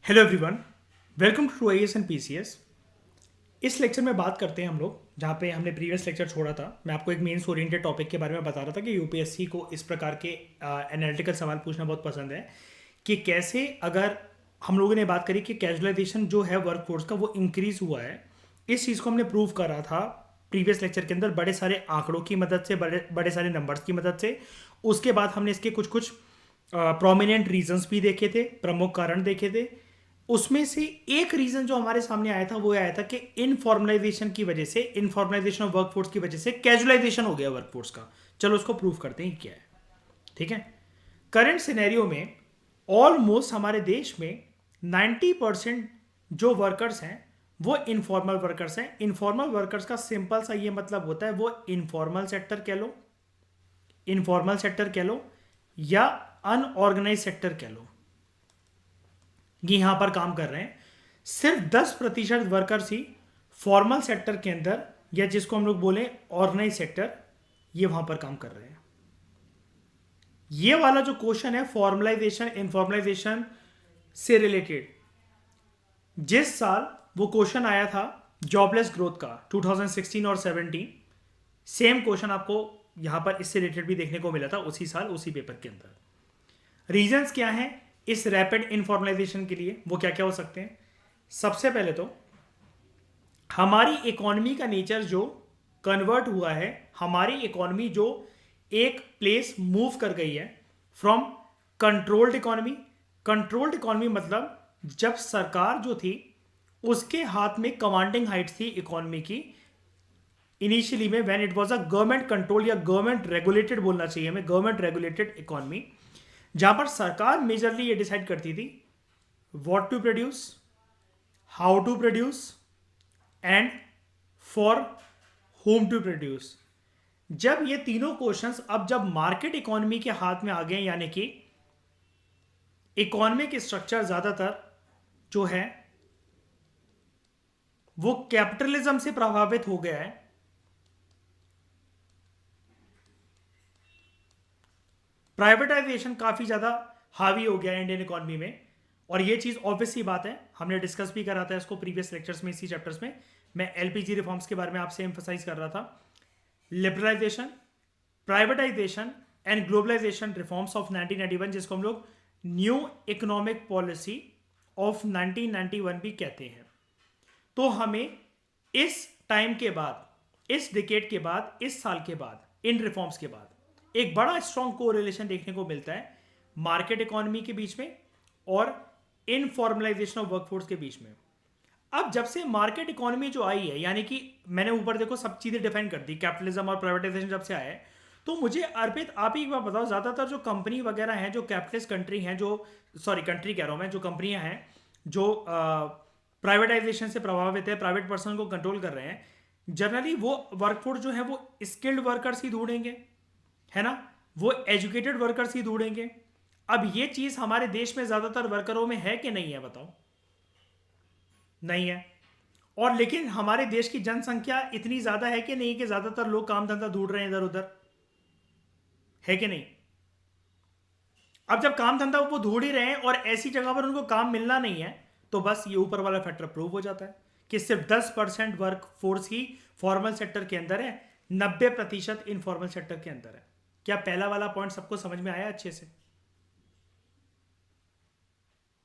Hello everyone, welcome to IAS and PCS. इस lecture में बात करते हैं हम लोग जहाँ पे हमने प्रीवियस लेक्चर छोड़ा था। मैं आपको एक मेंस ओरिएंटेड टॉपिक के बारे में बता रहा था कि यूपीएससी को इस प्रकार के एनालिटिकल सवाल पूछना बहुत पसंद है कि कैसे अगर हम लोगों ने बात करी कि कैजुअलाइजेशन जो है वर्कफोर्स का वो इंक्रीज हुआ है। इस चीज़ को हमने प्रूव करा था प्रीवियस लेक्चर के अंदर बड़े सारे आंकड़ों की मदद से, बड़े बड़े सारे नंबर्स की मदद से। उसके बाद हमने इसके कुछ कुछ प्रोमिनेंट रीजंस भी देखे थे, प्रमुख कारण देखे थे। उसमें से एक रीजन जो हमारे सामने आया था वो आया था कि इनफॉर्मलाइजेशन की वजह से, इनफॉर्मलाइजेशन ऑफ वर्कफोर्स की वजह से कैजुअलाइजेशन हो गया वर्कफोर्स का। चलो उसको प्रूव करते हैं क्या है। ठीक है, करंट सिनेरियो में ऑलमोस्ट हमारे देश में 90% जो वर्कर्स हैं वो इनफॉर्मल वर्कर्स हैं। इनफॉर्मल वर्कर्स का सिंपल सा ये मतलब होता है वो इनफॉर्मल सेक्टर कह लो, इनफॉर्मल सेक्टर कह लो या अनऑर्गेनाइज सेक्टर कह लो, ये यहां पर काम कर रहे हैं। सिर्फ 10% वर्कर्स ही फॉर्मल सेक्टर के अंदर या जिसको हम लोग बोले ऑर्गेनाइज सेक्टर, ये वहां पर काम कर रहे हैं। ये वाला जो क्वेश्चन है फॉर्मलाइजेशन इनफॉर्मलाइजेशन से रिलेटेड, जिस साल वो क्वेश्चन आया था जॉबलेस ग्रोथ का 2016 और 17, सेम क्वेश्चन आपको यहां पर इससे रिलेटेड भी देखने को मिला था उसी साल उसी पेपर के अंदर। रीजंस क्या हैं इस रैपिड इनफॉर्मलाइजेशन के लिए, वो क्या क्या हो सकते हैं। सबसे पहले तो हमारी इकोनॉमी का नेचर जो कन्वर्ट हुआ है, हमारी इकोनॉमी जो एक प्लेस मूव कर गई है from controlled economy. Controlled economy मतलब जब सरकार जो थी उसके हाथ में कमांडिंग हाइट थी इकोनॉमी की इनिशियली में, when it was a government control या गवर्नमेंट रेगुलेटेड बोलना चाहिए हमें, गवर्नमेंट रेगुलेटेड इकोनॉमी, जहां पर सरकार मेजरली ये डिसाइड करती थी what to produce, how to produce and for whom to produce. जब ये तीनों क्वेश्चंस अब जब मार्केट इकोनॉमी के हाथ में आ गए, यानी कि इकोनॉमिक स्ट्रक्चर ज्यादातर जो है वो कैपिटलिज्म से प्रभावित हो गया है, प्राइवेटाइजेशन काफी ज्यादा हावी हो गया है इंडियन इकोनॉमी में। और ये चीज ऑब्वियस सी बात है, हमने डिस्कस भी करा था इसको प्रीवियस लेक्चर्स में, इसी चैप्टर्स में। मैं एलपीजी रिफॉर्म्स के बारे में आपसे एम्फोसाइज कर रहा था। Liberalisation, privatisation and globalisation reforms of 1991, जिसको हम लोग न्यू इकोनॉमिक पॉलिसी ऑफ 1991 भी कहते हैं। तो हमें इस टाइम के बाद, इस डिकेड के बाद, इस साल के बाद, इन रिफॉर्म्स के बाद एक बड़ा स्ट्रॉन्ग कोरिलेशन देखने को मिलता है मार्केट इकोनॉमी के बीच में और इनफॉर्मलाइजेशन ऑफ वर्कफोर्स के बीच में। अब जब से मार्केट इकोनॉमी जो आई है, यानी कि मैंने ऊपर देखो सब चीजें डिफाइन कर दी, कैपिटलिज्म और प्राइवेटाइजेशन जब से आया है, तो मुझे अर्पित आप ही एक बार बताओ, ज्यादातर जो कंपनी वगैरह हैं, जो कैपिटलिस्ट कंट्री हैं, जो सॉरी कंट्री कह रहा हूं मैं, जो कंपनियां हैं जो प्राइवेटाइजेशन से प्रभावित है, प्राइवेट पर्सन को कंट्रोल कर रहे हैं, जनरली वो वर्कफोर्स जो है वो स्किल्ड वर्कर्स ही ढूंढेंगे, है ना, वो एजुकेटेड वर्कर्स ही ढूंढेंगे। अब ये चीज हमारे देश में ज्यादातर वर्करों में है कि नहीं है बताओ? नहीं है। और लेकिन हमारे देश की जनसंख्या इतनी ज्यादा है कि नहीं कि ज्यादातर लोग काम धंधा ढूंढ रहे हैं इधर उधर, है कि नहीं? अब जब काम धंधा वो ढूंढ ही रहे हैं और ऐसी जगह पर उनको काम मिलना नहीं है, तो बस ये ऊपर वाला फैक्टर प्रूव हो जाता है कि सिर्फ 10% वर्क फोर्स ही फॉर्मल सेक्टर के अंदर है, 90% इनफॉर्मल सेक्टर के अंदर है। क्या पहला वाला पॉइंट सबको समझ में आया अच्छे से?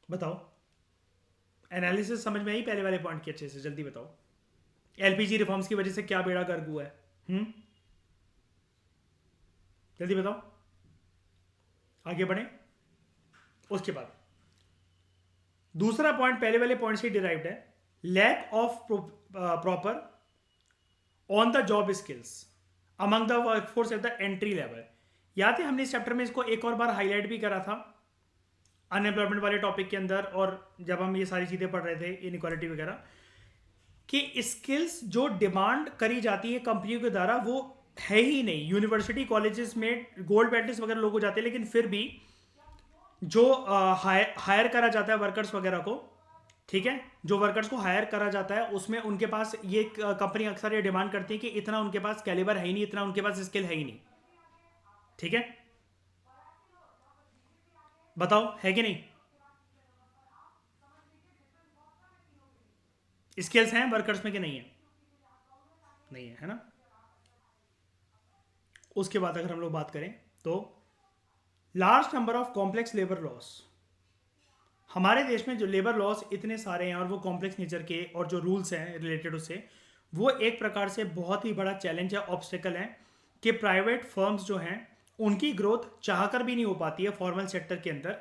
बताओ, एनालिसिस समझ में आई पहले वाले पॉइंट की अच्छे से? जल्दी बताओ, एलपीजी रिफॉर्म्स की वजह से क्या बेड़ा गर्क हुआ है? जल्दी बताओ, आगे बढ़े। उसके बाद दूसरा पॉइंट पहले वाले पॉइंट से डिराइव्ड है, lack of proper on the job skills among the workforce at the entry level. याद है हमने इस चैप्टर में इसको एक और बार हाईलाइट भी करा था अनएम्प्लॉयमेंट वाले टॉपिक के अंदर, और जब हम ये सारी चीजें पढ़ रहे थे इनइक्वालिटी वगैरह, कि स्किल्स जो डिमांड करी जाती है कंपनियों के द्वारा वो है ही नहीं। यूनिवर्सिटी कॉलेजेस में गोल्ड मेडलिस्ट वगैरह लोग हो जाते हैं, लेकिन फिर भी जो हायर करा जाता है वर्कर्स वगैरह को, ठीक है, जो वर्कर्स को हायर करा जाता है उसमें उनके पास ये कंपनी अक्सर ये डिमांड करती है कि इतना उनके पास कैलिबर है ही नहीं, इतना उनके पास स्किल है ही नहीं। ठीक है, बताओ है कि नहीं? स्किल्स हैं वर्कर्स में कि नहीं है? नहीं है, है ना? उसके बाद अगर हम लोग बात करें तो large number of complex labour laws. हमारे देश में जो लेबर लॉस इतने सारे हैं और वो कॉम्प्लेक्स नेचर के, और जो रूल्स हैं रिलेटेड उससे, वो एक प्रकार से बहुत ही बड़ा चैलेंज है, ऑब्स्टेकल है कि प्राइवेट फर्म्स जो हैं उनकी ग्रोथ चाहकर भी नहीं हो पाती है फॉर्मल सेक्टर के अंदर।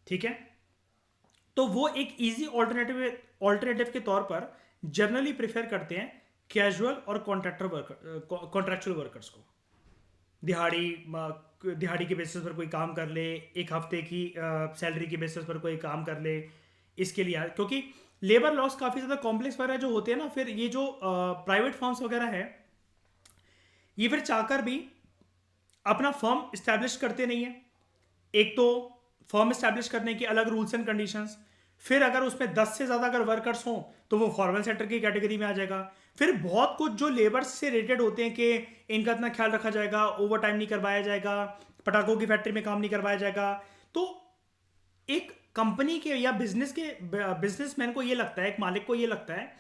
ठीक है, तो वो एक इजी ऑल्टरनेटिव के तौर पर जनरली प्रेफर करते हैं कैजुअल और कॉन्ट्रैक्चुअल वर्कर्स को। दिहाड़ी दिहाड़ी के बेसिस पर कोई काम कर ले, एक हफ्ते की सैलरी के बेसिस पर कोई काम कर ले, इसके लिए क्योंकि लेबर लॉस काफ़ी ज़्यादा कॉम्प्लेक्स वगैरह जो होते हैं ना, फिर ये जो प्राइवेट फर्म्स वगैरह है ये फिर चाहकर भी अपना फर्म इस्टेब्लिश करते नहीं है। एक तो फर्म इस्टेब्लिश करने के अलग रूल्स एंड कंडीशंस, फिर अगर उसमें 10 से ज़्यादा अगर वर्कर्स हों तो वो फॉर्मल सेक्टर की कैटेगरी में आ जाएगा। फिर बहुत कुछ जो लेबर से रिलेटेड होते हैं कि इनका इतना ख्याल रखा जाएगा, ओवर टाइम नहीं करवाया जाएगा, पटाखों की फैक्ट्री में काम नहीं करवाया जाएगा। तो एक कंपनी के या बिजनेसमैन को ये लगता है, एक मालिक को ये लगता है,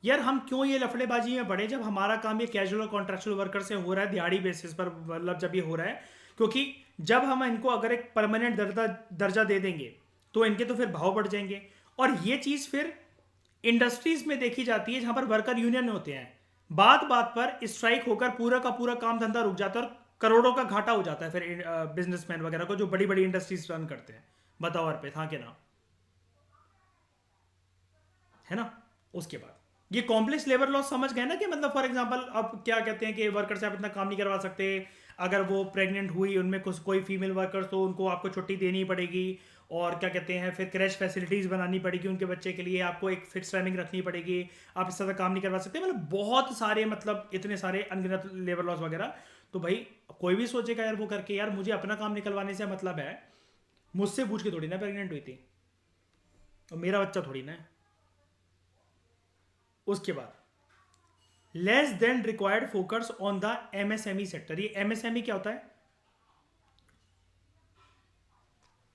यार हम क्यों ये लफड़ेबाजी में पड़े जब हमारा काम ये कैजुअल और कॉन्ट्रेक्चुअल वर्कर से हो रहा है दिहाड़ी बेसिस पर, मतलब जब ये हो रहा है। क्योंकि जब हम इनको अगर एक परमानेंट दर्जा दे देंगे तो इनके तो फिर भाव बढ़ जाएंगे। और ये चीज़ फिर इंडस्ट्रीज में देखी जाती है जहां पर वर्कर यूनियन होते हैं, बात बात पर स्ट्राइक होकर पूरा का पूरा काम धंधा रुक जाता है और करोड़ों का घाटा हो जाता है फिर बिजनेसमैन वगैरह को जो बड़ी बड़ी इंडस्ट्रीज रन करते हैं। बताओ अर्पित, हाँ के ना? है ना? उसके बाद ये कॉम्प्लेक्स लेबर लॉस समझ गए ना कि मतलब फॉर एग्जांपल अब क्या कहते हैं कि वर्कर से आप इतना काम नहीं करवा सकते, अगर वो प्रेग्नेंट हुई, उनमें कुछ कोई फीमेल वर्कर, तो उनको आपको छुट्टी देनी पड़ेगी। और क्या कहते हैं, फिर क्रैश फैसिलिटीज़ बनानी पड़ेगी उनके बच्चे के लिए, आपको एक फिक्स टाइमिंग रखनी पड़ेगी, आप इससे ज़्यादा काम नहीं करवा सकते। मतलब बहुत सारे, मतलब इतने सारे अनगिनत लेबर लॉस वगैरह। तो भाई कोई भी सोचेगा यार वो करके, यार मुझे अपना काम निकलवाने से मतलब है, मुझसे पूछ के थोड़ी ना प्रेग्नेंट हुई थी, और मेरा बच्चा थोड़ी ना है। उसके बाद less than required focus on the MSME sector. ये एमएसएमई क्या होता है?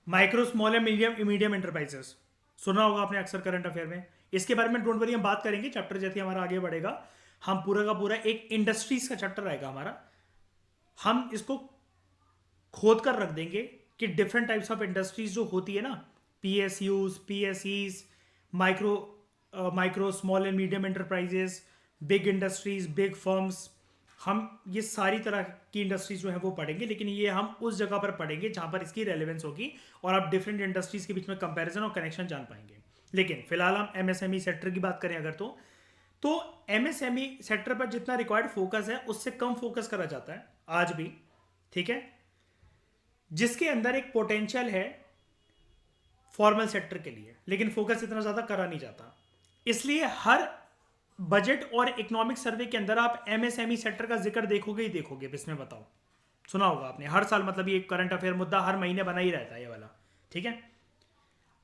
Micro small and medium enterprises. सुना होगा आपने अक्सर करंट अफेयर में। इसके बारे में डोंट वरी, हम बात करेंगे चैप्टर जैसे हमारा आगे बढ़ेगा। हम पूरा का पूरा एक इंडस्ट्रीज का चैप्टर आएगा हमारा, हम इसको खोद कर रख देंगे कि डिफरेंट टाइप्स ऑफ इंडस्ट्रीज जो होती है ना, PSUs, PSEs, micro micro small and medium enterprises, big industries, big firms, हम ये सारी तरह की इंडस्ट्रीज जो है वो पढ़ेंगे। लेकिन ये हम उस जगह पर पढ़ेंगे जहां पर इसकी रेलेवेंस होगी और आप डिफरेंट इंडस्ट्रीज के बीच में कंपैरिजन और कनेक्शन जान पाएंगे। लेकिन फिलहाल हम एमएसएमई सेक्टर की बात करें अगर, तो एमएसएमई सेक्टर पर जितना रिक्वायर्ड फोकस है उससे कम फोकस करा जाता है आज भी। ठीक है, जिसके अंदर एक पोटेंशियल है फॉर्मल सेक्टर के लिए, लेकिन फोकस इतना ज़्यादा करा नहीं जाता। इसलिए हर बजट और इकोनॉमिक सर्वे के अंदर आप एमएसएमई सेक्टर का जिक्र देखोगे ही देखोगे। इसमें बताओ, सुना होगा आपने हर साल, मतलब ये करंट अफेयर मुद्दा हर महीने बना ही रहता है ये वाला। ठीक है,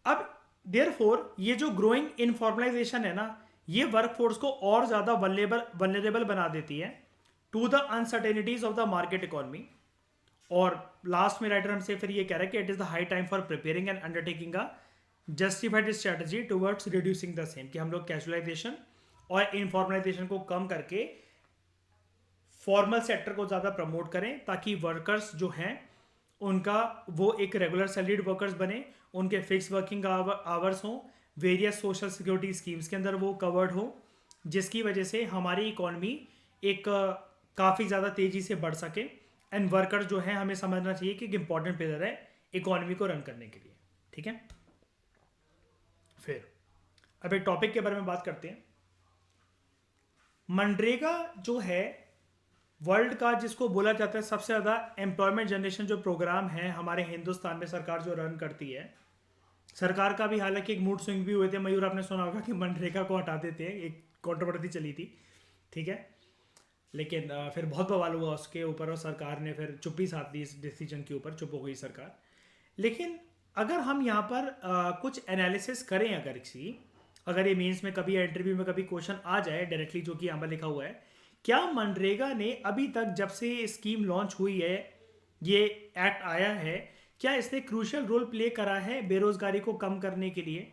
अब देयरफॉर ये जो ग्रोइंग इनफॉर्मलाइजेशन है ना, ये वर्कफोर्स को और ज़्यादा वल्नरेबल बना देती है to the uncertainties of the market economy. और लास्ट में राइटर हमसे फिर ये कह रहा है कि it is the high time for preparing and undertaking a justified strategy towards reducing the same, कि हम लोग कैजुअलाइजेशन और इनफॉर्मलाइजेशन को कम करके फॉर्मल सेक्टर को ज़्यादा प्रमोट करें, ताकि वर्कर्स जो हैं उनका वो एक रेगुलर सैलरीड वर्कर्स बने, उनके फिक्स वर्किंग आवर्स हों, वेरियस सोशल सिक्योरिटी स्कीम्स के अंदर वो कवर्ड हो, जिसकी वजह से हमारी इकॉनमी एक काफ़ी ज़्यादा तेज़ी से बढ़ सके। एंड वर्कर्स जो है हमें समझना चाहिए कि एक इंपॉर्टेंट पिलर है इकॉनमी को रन करने के लिए। ठीक है, फिर अब एक टॉपिक के बारे में बात करते हैं। मनरेगा जो है वर्ल्ड का, जिसको बोला जाता है सबसे ज़्यादा एम्प्लॉयमेंट जनरेशन जो प्रोग्राम है हमारे हिंदुस्तान में सरकार जो रन करती है, सरकार का भी हालांकि एक मूड स्विंग भी हुए थे। मयूर, आपने सुना होगा कि मनरेगा को हटा देते हैं, एक कंट्रोवर्सी चली थी। ठीक है, लेकिन फिर बहुत बवाल हुआ उसके ऊपर और सरकार ने फिर चुप्पी साध ली इस डिसीजन के ऊपर, चुप हो गई सरकार। लेकिन अगर हम यहाँ पर कुछ एनालिसिस करें, अगर ये मेंस में कभी या इंटरव्यू में कभी क्वेश्चन आ जाए डायरेक्टली, जो कि यहाँ पर लिखा हुआ है, क्या मनरेगा ने अभी तक जब से ये स्कीम लॉन्च हुई है, ये एक्ट आया है, क्या इसने क्रूशियल रोल प्ले करा है बेरोजगारी को कम करने के लिए?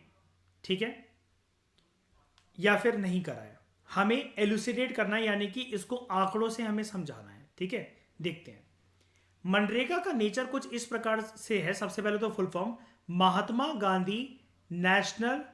ठीक है, या फिर नहीं करा है, हमें एलुसिडेट करना है, यानी कि इसको आंकड़ों से हमें समझाना है। ठीक है, देखते हैं। मनरेगा का नेचर कुछ इस प्रकार से है। सबसे पहले तो full form, Mahatma Gandhi national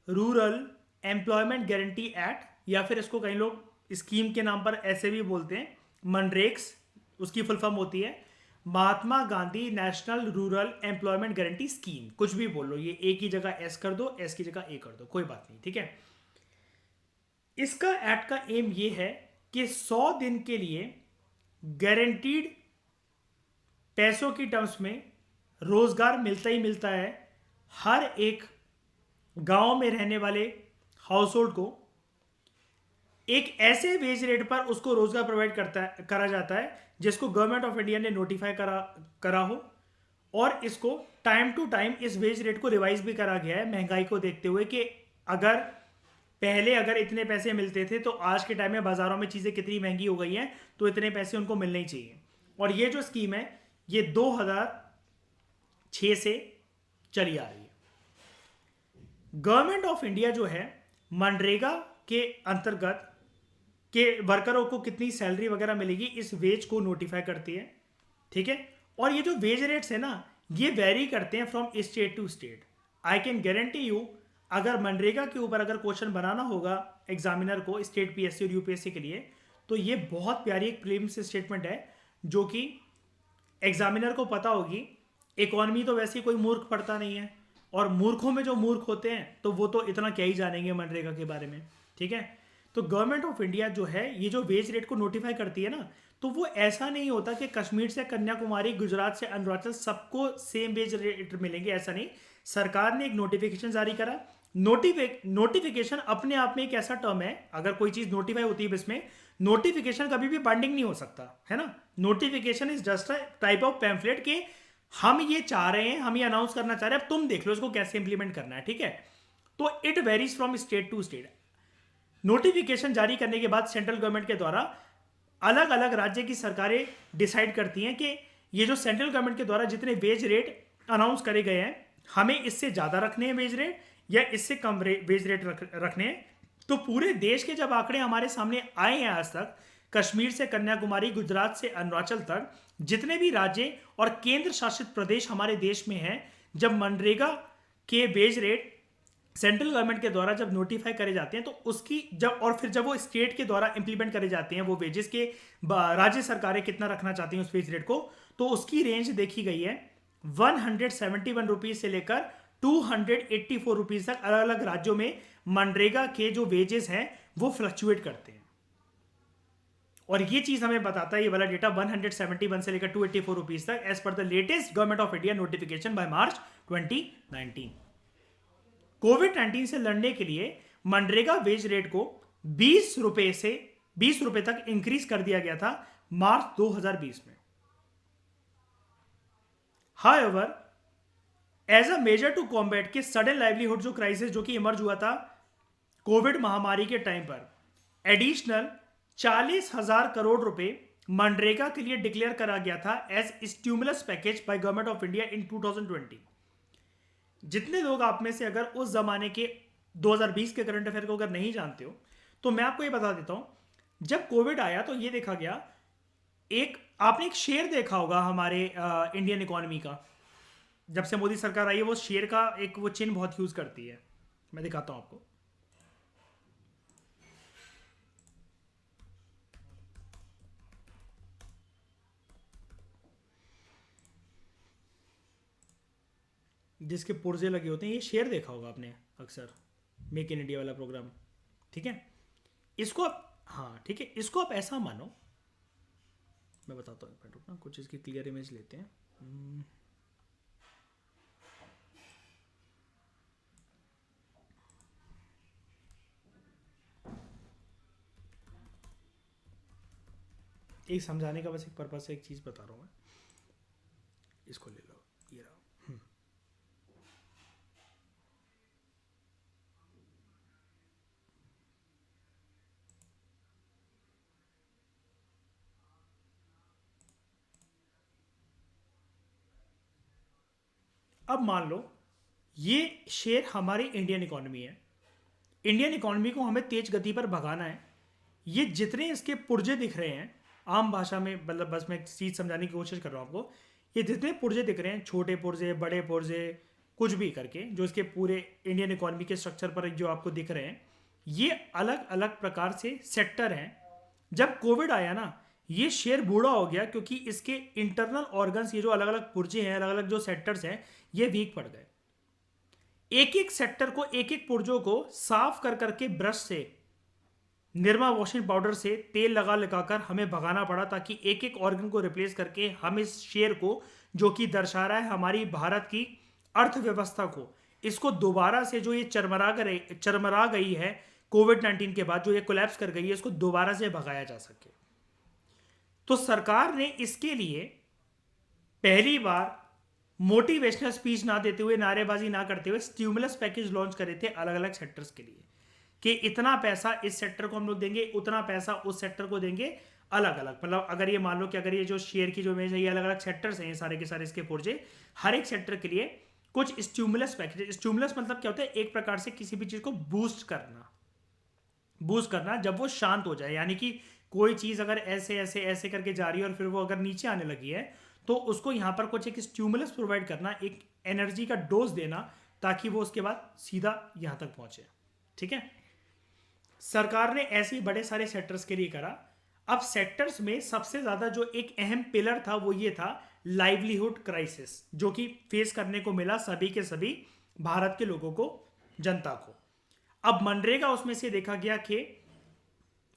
rural employment guarantee act, या फिर इसको कई लोग स्कीम के नाम पर ऐसे भी बोलते हैं, मनरेक्स। उसकी फुल फॉर्म होती है Mahatma Gandhi national rural employment guarantee scheme. कुछ भी बोल लो, ये ए की जगह एस कर दो, एस की जगह ए कर दो, कोई बात नहीं। ठीक है, इसका एक्ट का एम ये है कि 100 दिन के लिए गारंटीड पैसों की टर्म्स में रोजगार मिलता ही मिलता है हर एक गांव में रहने वाले हाउस होल्ड को। एक ऐसे वेज रेट पर उसको रोजगार प्रोवाइड करा जाता है जिसको गवर्नमेंट ऑफ इंडिया ने नोटिफाई करा हो, और इसको टाइम टू टाइम इस वेज रेट को रिवाइज भी करा गया है महंगाई को देखते हुए, कि अगर पहले अगर इतने पैसे मिलते थे तो आज के टाइम में बाजारों में चीज़ें कितनी महंगी हो गई हैं, तो इतने पैसे उनको मिलने ही चाहिए। और ये जो स्कीम है ये 2006 से चली आ रही है। गवर्नमेंट ऑफ इंडिया जो है मनरेगा के अंतर्गत के वर्करों को कितनी सैलरी वगैरह मिलेगी इस वेज को नोटिफाई करती है। ठीक है, और ये जो वेज रेट्स है ना, ये वेरी करते हैं from state to state. I can guarantee you, अगर मनरेगा के ऊपर अगर क्वेश्चन बनाना होगा एग्जामिनर को स्टेट पीएससी और यूपीएससी के लिए, तो ये बहुत प्यारी एक प्रीलिम्स स्टेटमेंट है जो कि एग्जामिनर को पता होगी। इकोनॉमी तो वैसे ही कोई मूर्ख पढ़ता नहीं है, और मूर्खों में जो मूर्ख होते हैं तो वो तो इतना क्या ही जानेंगे मनरेगा के बारे में। ठीक है, तो गवर्नमेंट ऑफ इंडिया जो है ये जो वेज रेट को नोटिफाई करती है ना, तो वो ऐसा नहीं होता कि कश्मीर से कन्याकुमारी, गुजरात से अरुणाचल सबको सेम वेज रेट मिलेंगे, ऐसा नहीं। सरकार ने एक नोटिफिकेशन जारी करा। नोटिफिकेशन अपने आप में एक ऐसा टर्म है, अगर कोई चीज नोटिफाई होती है इसमें, नोटिफिकेशन कभी भी बाइंडिंग नहीं हो सकता है ना। Notification is just a type of pamphlet के हम ये चाह रहे हैं, हम ये अनाउंस करना चाह रहे हैं, अब तुम देख लो इसको कैसे इंप्लीमेंट करना है। ठीक है, तो it varies from state to state. Notification जारी करने के बाद सेंट्रल गवर्नमेंट के द्वारा अलग अलग राज्य की सरकारें डिसाइड करती हैं कि ये जो सेंट्रल गवर्नमेंट के द्वारा जितने वेज रेट अनाउंस करे गए हैं, हमें इससे ज़्यादा रखने हैं वेज रेट या इससे कम वेज रेट रखने हैं। तो पूरे देश के जब आंकड़े हमारे सामने आए हैं आज तक, कश्मीर से कन्याकुमारी, गुजरात से अरुणाचल तक जितने भी राज्य और केंद्र शासित प्रदेश हमारे देश में हैं, जब मनरेगा के वेज रेट सेंट्रल गवर्नमेंट के द्वारा जब नोटिफाई करे जाते हैं, तो उसकी जब और फिर जब वो स्टेट के द्वारा इंप्लीमेंट करे जाते हैं वो वेजेस के, राज्य सरकारें कितना रखना चाहती हैं उस वेज रेट को, तो उसकी रेंज देखी गई है 171 रुपीज से लेकर 284 रुपीज तक। अलग अलग राज्यों में मनरेगा के जो वेजेस हैं वो फ्लक्चुएट करते हैं, और ये चीज हमें बताता है ये वाला डेटा 171 से लेकर 284 रुपीज तक, as per the latest government of India notification by March 2019। कोविड-19 से लड़ने के लिए मनरेगा वेज रेट को 20 रुपए से 20 रुपए तक इंक्रीज कर दिया गया था मार्च 2020 में। However, as a measure to combat के सडन लाइवलीहुड जो क्राइसिस जो कि इमर्ज हुआ था कोविड महामारी के टाइम पर, एडिशनल 40,000 करोड़ रुपए मनरेगा के लिए डिक्लेयर करा गया था as stimulus package by government of India in 2020। जितने लोग आप में से अगर उस जमाने के 2020 के करंट अफेयर को अगर नहीं जानते हो, तो मैं आपको ये बता देता हूं। जब कोविड आया तो ये देखा गया, एक आपने एक शेयर देखा होगा हमारे इंडियन इकोनॉमी का, जब से मोदी सरकार आई है वो शेयर का एक वो चिन्ह बहुत यूज करती है। मैं दिखाता हूं आपको। जिसके पुर्जे लगे होते हैं, ये शेयर देखा होगा आपने अक्सर, मेक इन इंडिया वाला प्रोग्राम। ठीक है, इसको आप, हाँ ठीक है, इसको आप ऐसा मानो, मैं बताता हूँ, रुकना कुछ इसकी क्लियर इमेज लेते हैं। एक समझाने का बस एक पर्पज से एक चीज़ बता रहा हूँ मैं, इसको ले लो, ये रहा। अब मान लो ये शेयर हमारी इंडियन इकोनॉमी है, इंडियन इकोनॉमी को हमें तेज गति पर भगाना है। ये जितने इसके पुर्जे दिख रहे हैं, आम भाषा में मतलब बस मैं एक चीज़ समझाने की कोशिश कर रहा हूँ आपको। ये जितने पुर्जे दिख रहे हैं, छोटे पुर्जे, बड़े पुर्जे, कुछ भी करके, जो इसके पूरे इंडियन इकोनॉमी के स्ट्रक्चर पर जो आपको दिख रहे हैं, ये अलग अलग प्रकार से सेक्टर हैं। जब कोविड आया ना, ये शेयर बूढ़ा हो गया क्योंकि इसके इंटरनल ऑर्गन्स, ये जो अलग अलग पुर्जे हैं, अलग अलग जो सेक्टर्स हैं, ये वीक पड़ गए। एक एक सेक्टर को, एक एक पुर्जों को साफ कर करके ब्रश से, निरमा वॉशिंग पाउडर से तेल लगा लगाकर हमें भगाना पड़ा, ताकि एक एक ऑर्गन को रिप्लेस करके हम इस शेयर को, जो कि दर्शा रहा है हमारी भारत की अर्थव्यवस्था को, इसको दोबारा से, जो ये चरमरा गई है कोविड 19 के बाद, जो ये कोलैप्स कर गई है, इसको दोबारा से भगाया जा सके। तो सरकार ने इसके लिए पहली बार मोटिवेशनल स्पीच ना देते हुए, नारेबाजी ना करते हुए, स्टिमुलस पैकेज लॉन्च करे थे अलग अलग सेक्टर्स के लिए, कि इतना पैसा इस सेक्टर को हम लोग देंगे, उतना पैसा उस सेक्टर को देंगे, अलग अलग। मतलब अगर ये मान लो कि अगर ये जो शेयर की जो इमेज है, ये अलग अलग सेक्टर्स हैं, सारे के सारे इसके पुर्जे, हर एक सेक्टर के लिए कुछ स्टिमुलस पैकेज। स्टिमुलस मतलब क्या होता है? एक प्रकार से किसी भी चीज को बूस्ट करना, जब वो शांत हो जाए। यानी कि कोई चीज अगर ऐसे ऐसे ऐसे करके जा रही है और फिर वो अगर नीचे आने लगी है, तो उसको यहां पर कुछ एक स्टिमुलस प्रोवाइड करना, एक एनर्जी का डोज देना, ताकि वो उसके बाद सीधा यहां तक पहुंचे। ठीक है, सरकार ने ऐसे ही बड़े सारे सेक्टर्स के लिए करा। अब सेक्टर्स में सबसे ज्यादा जो एक अहम पिलर था, वो ये था लाइवलीहुड क्राइसिस, जो कि फेस करने को मिला सभी के सभी भारत के लोगों को, जनता को। अब मनरेगा उसमें से देखा गया कि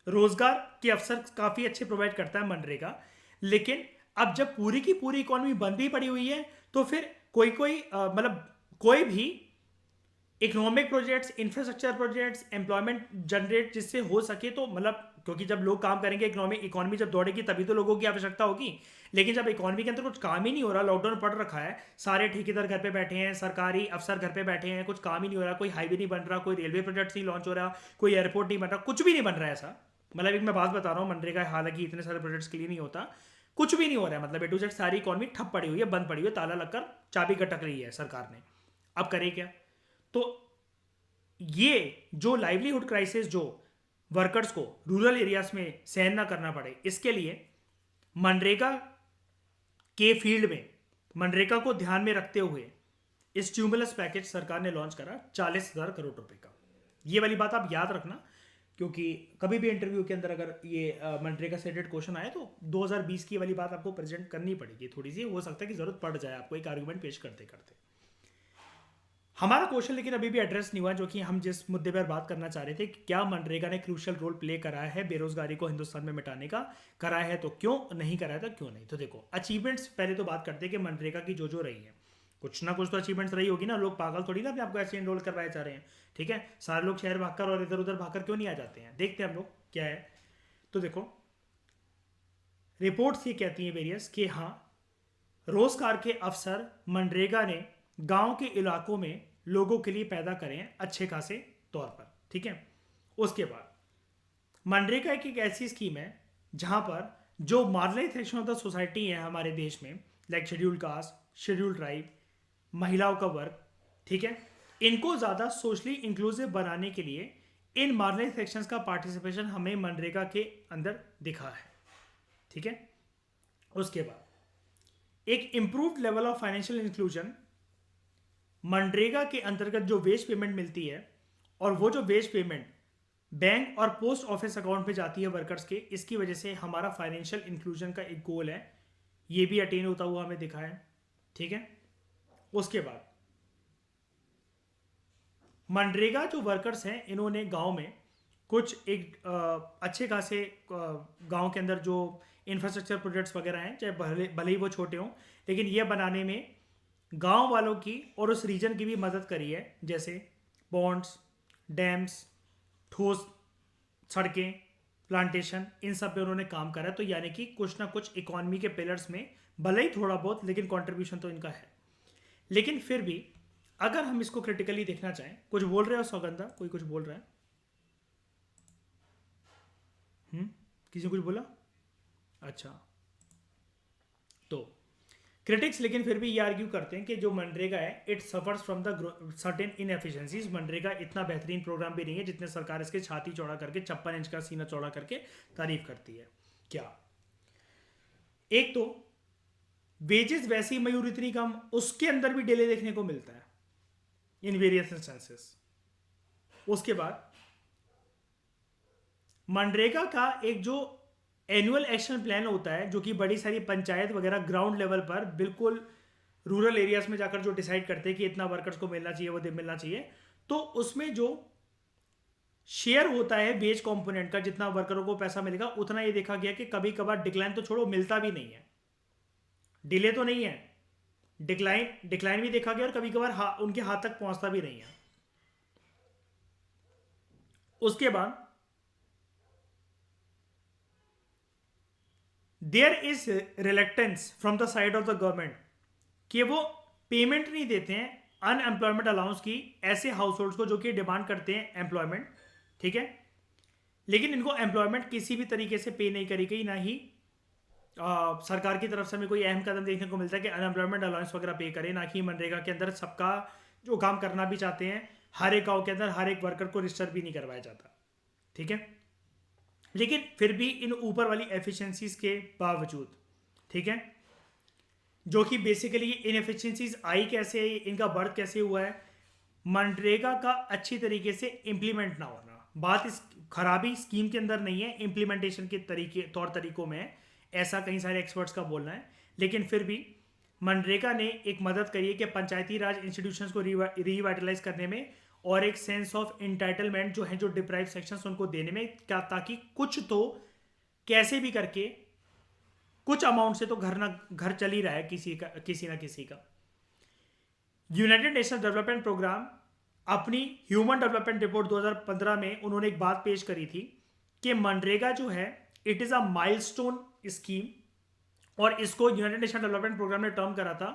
रोजगार के अवसर काफी अच्छे प्रोवाइड करता है मनरेगा, लेकिन अब जब पूरी की पूरी इकोनॉमी बंद ही पड़ी हुई है, तो फिर कोई कोई मतलब कोई भी economic projects, infrastructure projects, employment generate जिससे हो सके, तो मतलब क्योंकि जब लोग काम करेंगे, इकोनॉमी जब दौड़ेगी, तभी तो लोगों की आवश्यकता होगी। लेकिन जब इकोनॉमी के अंदर कुछ काम ही नहीं हो रहा, लॉकडाउन पड़ रखा है, सारे ठेकेदार घर पे बैठे हैं, सरकारी अफसर घर पे बैठे हैं, कुछ काम ही नहीं हो रहा, कोई हाईवे नहीं बन रहा, कोई रेलवे प्रोजेक्ट नहीं लॉन्च हो रहा, कोई एयरपोर्ट नहीं बन रहा, कुछ भी नहीं बन रहा है ऐसा। मतलब एक मैं बात बता रहा हूँ, मनरेगा हालांकि इतने सारे प्रोजेक्ट्स के लिए नहीं होता, कुछ भी नहीं हो रहा है। मतलब ए टू जेड सारी इकोनॉमी ठप पड़ी हुई है, बंद पड़ी हुई है, ताला लगकर चाबी गटक रही है सरकार ने। अब करे क्या? तो ये जो लाइवलीहुड क्राइसिस, जो वर्कर्स को रूरल एरियाज में सहन ना करना पड़े, इसके लिए मनरेगा के फील्ड में, मनरेगा को ध्यान में रखते हुए स्टिमुलस पैकेज सरकार ने लॉन्च करा 40,000 करोड़ रुपए का। ये वाली बात आप याद रखना, क्योंकि कभी भी इंटरव्यू के अंदर अगर ये मनरेगा से रिलेटेड क्वेश्चन आए, तो 2020 की वाली बात आपको प्रेजेंट करनी पड़ेगी। थोड़ी सी हो सकता है कि जरूरत पड़ जाए आपको एक आर्गुमेंट पेश करते करते। हमारा क्वेश्चन लेकिन अभी भी एड्रेस नहीं हुआ, जो कि हम जिस मुद्दे पर बात करना चाह रहे थे कि क्या मनरेगा ने क्रूशियल रोल प्ले करा है बेरोजगारी को हिंदुस्तान में मिटाने का। करा है तो क्यों, नहीं करा है तो क्यों नहीं। तो देखो, अचीवमेंट्स पहले तो बात करते हैं कि मनरेगा की जो जो रही है, कुछ ना कुछ तो अचीवमेंट्स रही होगी ना। लोग पागल थोड़ी ना अपने आपको ऐसे एनरोल करवाए जा रहे हैं। ठीक है, सारे लोग शहर भागकर और इधर उधर भागकर क्यों नहीं आ जाते हैं? देखते हैं हम लोग क्या है। तो देखो, रिपोर्ट्स ये कहती हैं वेरियस कि हाँ, रोजगार के अवसर मनरेगा ने गांव के इलाकों में लोगों के लिए पैदा करें अच्छे खासे तौर पर। ठीक है, उसके बाद मनरेगा एक ऐसी स्कीम है जहां पर जो marginalised section of the society है हमारे देश में, like scheduled caste, scheduled tribe, महिलाओं का वर्ग, ठीक है, इनको ज़्यादा सोशली इंक्लूसिव बनाने के लिए इन मार्जिनलाइज्ड सेक्शंस का पार्टिसिपेशन हमें मनरेगा के अंदर दिखा है। ठीक है, उसके बाद एक improved level of financial inclusion, MNREGA के अंतर्गत जो वेज पेमेंट मिलती है, और वो जो वेज पेमेंट बैंक और पोस्ट ऑफिस अकाउंट पे जाती है वर्कर्स के, इसकी वजह से हमारा फाइनेंशियल इंक्लूजन का एक गोल है, ये भी अटेन होता हुआ हमें दिखा है। ठीक है, उसके बाद मनरेगा जो वर्कर्स हैं, इन्होंने गांव में कुछ एक अच्छे खासे गांव के अंदर जो इंफ्रास्ट्रक्चर प्रोजेक्ट्स वगैरह हैं, चाहे भले भले ही वो छोटे हों, लेकिन ये बनाने में गांव वालों की और उस रीजन की भी मदद करी है। जैसे बॉन्ड्स, डैम्स, ठोस सड़कें, प्लांटेशन, इन सब पे उन्होंने काम करा है। तो यानी कि कुछ ना कुछ इकोनॉमी के पिलर्स में भले ही थोड़ा बहुत, लेकिन कंट्रीब्यूशन तो इनका है। लेकिन फिर भी अगर हम इसको क्रिटिकली देखना चाहें, कुछ बोल रहे हो सौगंधा? कोई कुछ बोल रहा है? किसी ने कुछ बोला? अच्छा, तो क्रिटिक्स लेकिन फिर भी ये आर्ग्यू करते हैं कि जो मनरेगा है it suffers from the certain inefficiencies. MNREGA इतना बेहतरीन प्रोग्राम भी नहीं है जितने सरकार इसके छाती चौड़ा करके 56 इंच का सीना चौड़ा करके तारीफ करती है। क्या एक तो वेजेस वैसी मयूर इतनी कम, उसके अंदर भी डिले देखने को मिलता है इन वेरियस इंस्टेंसेस। उसके बाद मनरेगा का एक जो एनुअल एक्शन प्लान होता है जो कि बड़ी सारी पंचायत वगैरह ग्राउंड लेवल पर बिल्कुल रूरल एरियाज में जाकर जो डिसाइड करते हैं कि इतना वर्कर्स को मिलना चाहिए, वो मिलना चाहिए, तो उसमें जो शेयर होता है वेज कंपोनेंट का, जितना वर्करों को पैसा मिलेगा उतना ये देखा गया कि कभी कभार डिक्लाइन तो छोड़ो, मिलता भी नहीं है। डिले तो नहीं है, डिक्लाइन डिक्लाइन भी देखा गया और कभी कभार उनके हाथ तक पहुंचता भी नहीं है। उसके बाद there is reluctance from the side of the government कि वो पेमेंट नहीं देते हैं अनएम्प्लॉयमेंट अलाउंस की ऐसे हाउस होल्ड को जो कि डिमांड करते हैं एम्प्लॉयमेंट, ठीक है, लेकिन इनको एम्प्लॉयमेंट किसी भी तरीके से पे नहीं करी गई, ना ही सरकार की तरफ से हमें कोई अहम कदम देखने को मिलता है कि अनएम्प्लॉयमेंट अलाउंस वगैरह पे करे, ना कि मनरेगा के अंदर सबका जो काम करना भी चाहते हैं हर एक गांव के अंदर हर एक वर्कर को रजिस्टर भी नहीं करवाया जाता, ठीक है। लेकिन फिर भी इन ऊपर वाली एफिशिएंसीज के बावजूद, ठीक है, जो कि बेसिकली इनएफिशिएंसीज आई कैसे है, इनका बर्थ कैसे हुआ है, मनरेगा का अच्छी तरीके से इंप्लीमेंट ना होना। बात इस खराबी स्कीम के अंदर नहीं है, इंप्लीमेंटेशन के तरीके तौर तरीकों में है, ऐसा कई सारे एक्सपर्ट्स का बोलना है। लेकिन फिर भी मनरेगा ने एक मदद करी है कि पंचायती राज इंस्टीट्यूशंस को रिवाइटलाइज करने में और एक सेंस ऑफ इंटाइटलमेंट जो है, जो डिप्राइव सेक्शंस उनको देने में, क्या ताकि कुछ तो कैसे भी करके कुछ अमाउंट से तो घर चल ही रहा है किसी ना किसी का। यूनाइटेड नेशंस डेवलपमेंट प्रोग्राम अपनी ह्यूमन डेवलपमेंट रिपोर्ट 2015 में उन्होंने एक बात पेश करी थी कि मनरेगा जो है it is a milestone scheme, और इसको यूनाइटेड नेशन डेवलपमेंट प्रोग्राम ने टर्म करा था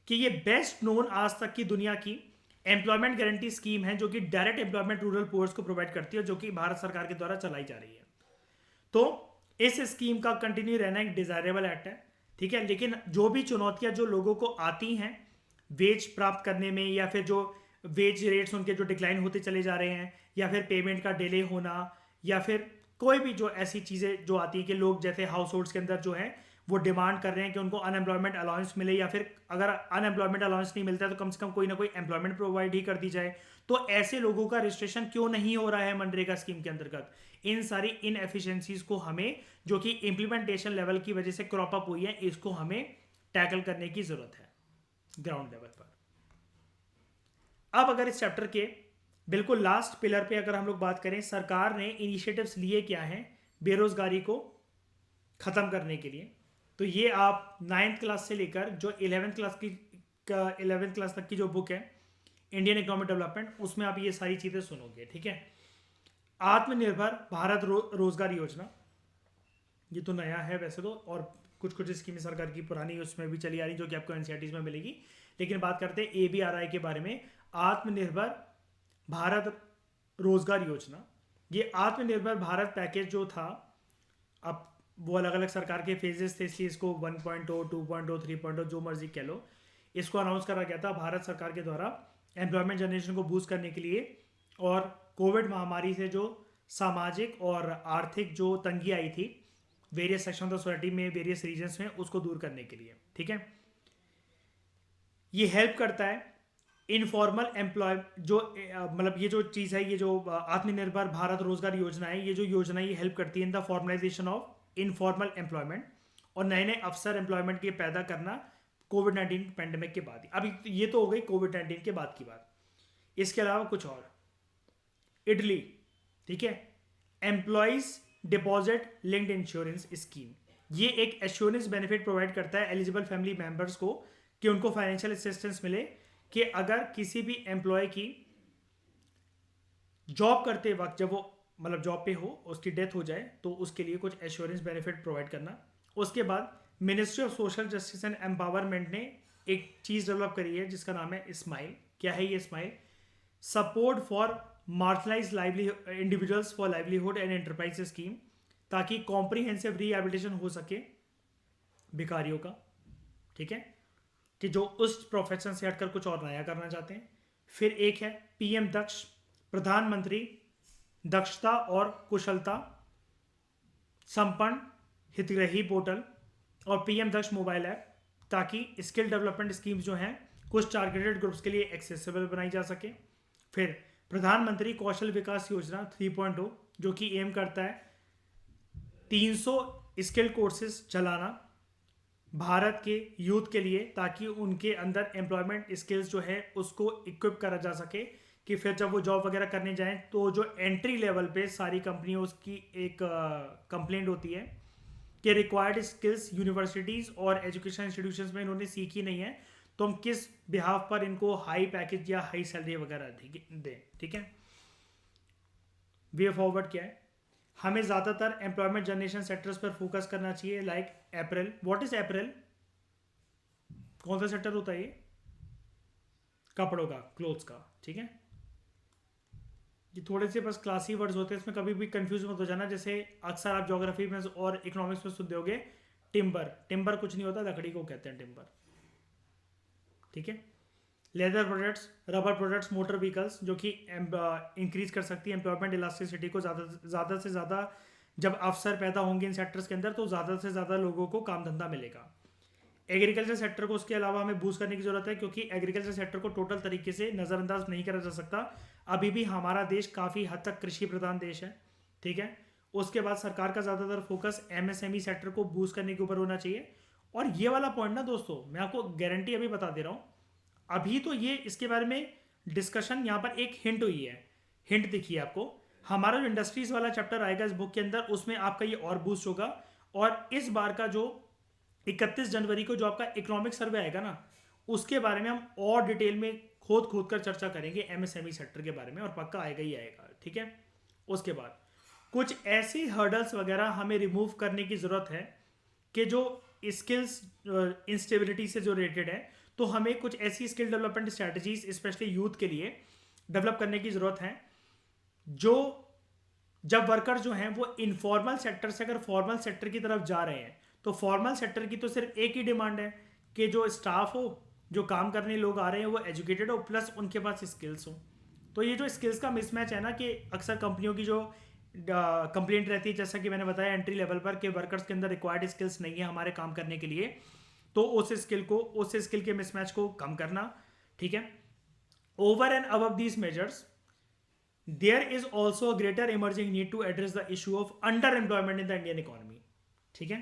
कि ये बेस्ट नोन आज तक की दुनिया की एम्प्लॉयमेंट गारंटी स्कीम है जो कि डायरेक्ट एम्प्लॉयमेंट रूरल पुअर्स को प्रोवाइड करती है, जो कि भारत सरकार के द्वारा चलाई जा रही है। तो इस स्कीम का कंटिन्यू रहना एक डिजायरेबल एक्ट है, ठीक है। लेकिन जो भी चुनौतियां जो लोगों को आती हैं वेज प्राप्त करने में, या फिर जो वेज रेट्स उनके जो डिक्लाइन होते चले जा रहे हैं, या फिर पेमेंट का डिले होना, या फिर कोई भी जो ऐसी चीज़ें जो आती है कि लोग जैसे हाउस होल्ड्स के अंदर जो है वो डिमांड कर रहे हैं कि उनको अनएम्प्लॉयमेंट अलाउंस मिले, या फिर अगर अनएम्प्लॉयमेंट अलाउंस नहीं मिलता है तो कम से कम कोई ना कोई एम्प्लॉयमेंट प्रोवाइड ही कर दी जाए। तो ऐसे लोगों का रजिस्ट्रेशन क्यों नहीं हो रहा है मनरेगा स्कीम के अंतर्गत? इन सारी इनएफिशिएंसीज को हमें, जो कि इम्प्लीमेंटेशन लेवल की वजह से क्रॉप अप हुई है, इसको हमें टैकल करने की जरूरत है ग्राउंड लेवल पर। अब अगर इस चैप्टर के बिल्कुल लास्ट पिलर पे अगर हम लोग बात करें, सरकार ने इनिशिएटिव्स लिए क्या हैं बेरोजगारी को खत्म करने के लिए, तो ये आप 9th क्लास से लेकर जो 11th क्लास तक की जो बुक है इंडियन इकोनॉमिक डेवलपमेंट, उसमें आप ये सारी चीज़ें सुनोगे, ठीक है। आत्मनिर्भर भारत रोजगार योजना, ये तो नया है वैसे तो, और कुछ स्कीमें सरकार की पुरानी उसमें भी चली आ रही जो कि आपको एनसीईआरटी में मिलेगी। लेकिन बात करते हैं ABRI के बारे में, आत्मनिर्भर भारत रोजगार योजना। ये आत्मनिर्भर भारत पैकेज जो था, अब वो अलग अलग सरकार के फेजेस थे, इसलिए इसको 1.0, 2.0, 3.0 जो मर्जी कह लो, इसको अनाउंस करा गया था भारत सरकार के द्वारा एम्प्लॉयमेंट जनरेशन को बूस्ट करने के लिए, और कोविड महामारी से जो सामाजिक और आर्थिक जो तंगी आई थी various section of the society में, वेरियस रीजन्स में, उसको दूर करने के लिए, ठीक है। ये हेल्प करता है इनफॉर्मल एम्प्लॉय जो मतलब ये जो चीज़ है, ये जो आत्मनिर्भर भारत रोजगार योजना है, ये जो योजना ये हेल्प करती है in the formalisation of informal employment और नए नए अवसर एम्प्लॉयमेंट के पैदा करना कोविड-19 पैंडेमिक के बाद। अभी ये तो हो गई कोविड-19 के बाद की बात। इसके अलावा कुछ और, इटली, ठीक है, employees deposit linked insurance scheme, ये एक एश्योरेंस बेनिफिट प्रोवाइड करता है एलिजिबल फैमिली मेंबर्स को कि उनको फाइनेंशियल असिस्टेंस मिले कि अगर किसी भी एम्प्लॉय की जॉब करते वक्त जब वो मतलब जॉब पे हो उसकी डेथ हो जाए तो उसके लिए कुछ एश्योरेंस बेनिफिट प्रोवाइड करना। उसके बाद ministry of social justice and empowerment ने एक चीज़ डेवलप करी है जिसका नाम है स्माइल। क्या है ये SMILE? Support for marginalise livelihood individuals for livelihood and enterprise scheme, ताकि कॉम्प्रीहेंसिव रिहेबिलिटेशन हो सके भिखारियों का, ठीक है। कि जो उस प्रोफेशन से हटकर कुछ और नया करना चाहते हैं। फिर एक है पीएम दक्ष, प्रधानमंत्री दक्षता और कुशलता संपन्न हितग्राही पोर्टल और पीएम दक्ष मोबाइल ऐप, ताकि स्किल डेवलपमेंट स्कीम्स जो हैं कुछ टारगेटेड ग्रुप्स के लिए एक्सेसिबल बनाई जा सके। फिर प्रधानमंत्री कौशल विकास योजना 3.0 जो कि एम करता है 300 स्किल कोर्सेज चलाना भारत के यूथ के लिए, ताकि उनके अंदर एम्प्लॉयमेंट स्किल्स जो है उसको इक्विप करा जा सके कि फिर जब वो जॉब वगैरह करने जाएं तो जो एंट्री लेवल पे सारी कंपनियों की एक कंप्लेंट होती है कि रिक्वायर्ड स्किल्स यूनिवर्सिटीज़ और एजुकेशन इंस्टीट्यूशंस में इन्होंने सीखी नहीं है, तो हम किस बिहाफ पर इनको हाई पैकेज या हाई सैलरी वगैरह दें। ठीक है, वे फॉरवर्ड क्या है, हमें ज़्यादातर एम्प्लॉयमेंट जनरेशन सेक्टर्स पर फोकस करना चाहिए, लाइक अप्रैल। व्हाट इज अप्रैल? कौन सा सेक्टर होता है ये? कपड़ों का, क्लोथ्स का। ठीक है, ये थोड़े से बस क्लासी वर्ड्स होते हैं, इसमें कभी भी कंफ्यूज मत हो जाना। जैसे अक्सर आप ज्योग्राफी में और इकोनॉमिक्स में सुनते होगे टिम्बर। टिम्बर कुछ नहीं होता, लकड़ी को कहते हैं टिम्बर। ठीक है, leather products, rubber products, motor vehicles जो कि इंक्रीज कर सकती है एम्प्लॉयमेंट इलास्टिसिटी को। ज़्यादा से ज़्यादा जब अवसर पैदा होंगे इन सेक्टर्स के अंदर तो ज़्यादा से ज़्यादा लोगों को काम धंधा मिलेगा। एग्रीकल्चर सेक्टर को उसके अलावा हमें बूस्ट करने की जरूरत है, क्योंकि एग्रीकल्चर सेक्टर को टोटल तरीके से नज़रअंदाज नहीं करा जा सकता। अभी भी हमारा देश काफ़ी हद तक कृषि प्रधान देश है। ठीक है, उसके बाद सरकार का ज़्यादातर फोकस एमएसएमई सेक्टर को बूस्ट करने के ऊपर होना चाहिए। और ये वाला पॉइंट ना दोस्तों, मैं आपको गारंटी अभी बता दे रहा हूँ, अभी तो ये इसके बारे में डिस्कशन यहाँ पर एक हिंट हुई है। हिंट दिखिए आपको, हमारा जो इंडस्ट्रीज वाला चैप्टर आएगा इस बुक के अंदर, उसमें आपका ये और बूस्ट होगा। और इस बार का जो 31 जनवरी को जो आपका इकोनॉमिक सर्वे आएगा ना, उसके बारे में हम और डिटेल में खोद कर चर्चा करेंगे एमएसएमई सेक्टर के बारे में, और पक्का आएगा ही आएगा। ठीक है, उसके बाद कुछ ऐसी हर्डल्स वगैरह हमें रिमूव करने की ज़रूरत है कि जो स्किल्स इंस्टेबिलिटी से जो रिलेटेड है, तो हमें कुछ ऐसी skill development strategies specially youth के लिए डेवलप करने की ज़रूरत है, जो जब वर्कर जो हैं वो इनफॉर्मल सेक्टर से अगर फॉर्मल सेक्टर की तरफ जा रहे हैं, तो फॉर्मल सेक्टर की तो सिर्फ एक ही डिमांड है कि जो स्टाफ हो, जो काम करने लोग आ रहे हैं वो एजुकेटेड हो, प्लस उनके पास स्किल्स हो। तो ये जो स्किल्स का मिसमैच है ना, कि अक्सर कंपनियों की जो कंप्लेंट रहती है, जैसा कि मैंने बताया एंट्री लेवल पर, कि वर्कर्स के अंदर रिक्वायर्ड स्किल्स नहीं है हमारे काम करने के लिए, तो उस स्किल के मिसमैच को कम करना। ठीक है, over and above these measures there is also a greater emerging need to address the issue of underemployment in the Indian economy. ठीक है,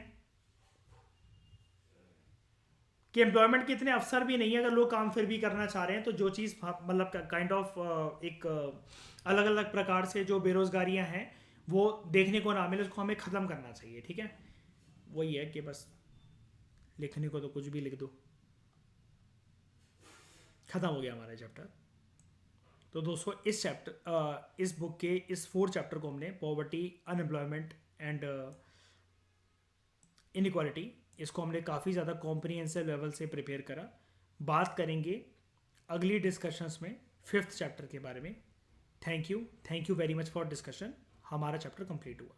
कि एम्प्लॉयमेंट के इतने अवसर भी नहीं है, अगर लोग काम फिर भी करना चाह रहे हैं, तो जो चीज़ मतलब काइंड ऑफ एक अलग अलग प्रकार से जो बेरोजगारियां हैं वो देखने को ना मिले, उसको हमें ख़त्म करना चाहिए। ठीक है, वही है कि बस लिखने को तो कुछ भी लिख दो, ख़त्म हो गया हमारा चैप्टर। तो दोस्तों इस बुक के इस 4 चैप्टर को हमने पॉवर्टी, अनएम्प्लॉयमेंट एंड इनइक्वालिटी, इसको हमने काफ़ी ज़्यादा कॉम्प्रिहेंसिव लेवल से प्रिपेयर करा। बात करेंगे अगली डिस्कशंस में 5th चैप्टर के बारे में। Thank you very much for discussion. हमारा चैप्टर कंप्लीट हुआ।